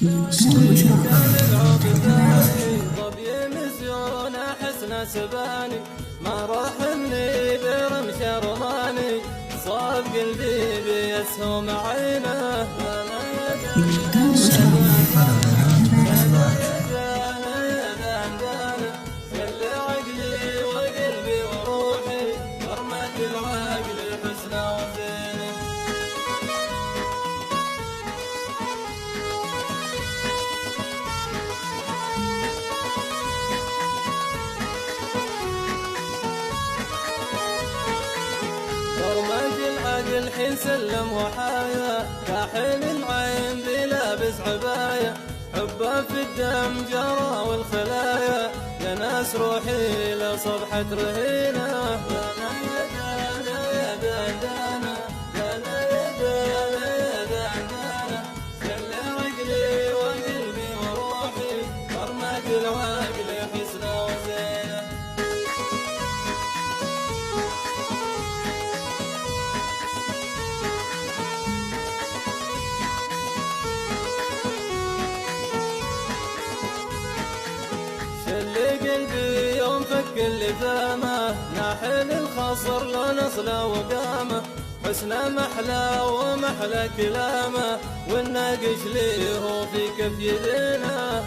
كان العود ثاني ظبي مزيون حسن سباني ما راحني برمش رماني صاب قلبي بيسهم عينه برمج العقل حين سلم وحايا كاحل العين بلابس عباية حبه في الدم جرى والخلايا يا ناس روحي لصبحة رهينة قلبي يوم فك اللثامة ناحل الخصر لو نصله وقامه حسنه محلى ومحلى كلامه والناقش ليه هو في كف يدينا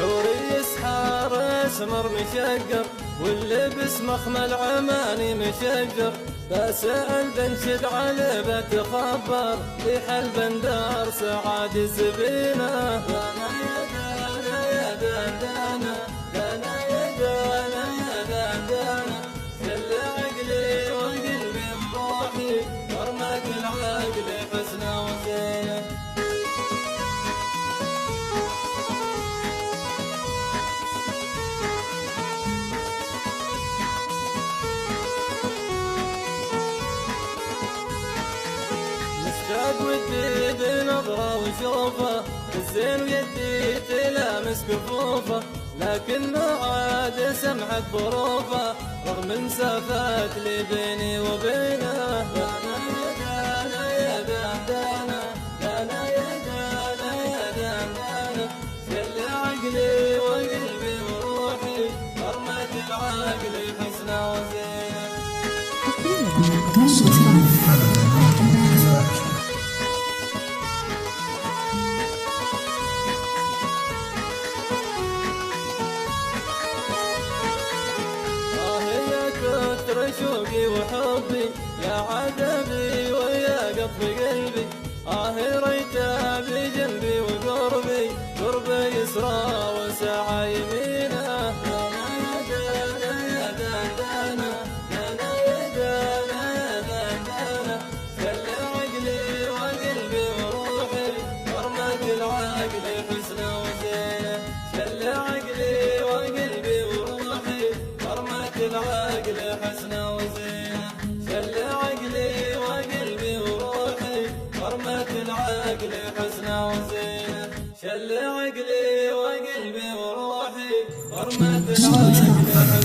حوري يسحار اسمر مشقر واللبس مخمل عماني مشجر بسأل بنشد عليه بتخبر لحل بندار سعادي سبينه شل عقلي وقلبي بروحي ورمك العقل حسنه وزينه مشتاق ودي بنظرة وشوفه الزين ويدي تلامس كفوفه لكن ما عاد سمعت ظروفه رغم المسافات اللي بيني وبينه شل عقلي وقلبي وروحي ورمت العقل حسنه وزينه شوقي وحبي يا عذابي ويا قطف قلبي ريته بجنبي وقربي قربي يسرى وسعى يمينه شل عقلي وقلبي وروحي ورمت العقل حسنه وزينه شل عقلي وقلبي وروحي ورمت العقل حسنه وزينه شل عقلي وقلبي وروحي ورمت العقل حسنه وزينه شل عقلي وقلبي وروحي ورمت العقل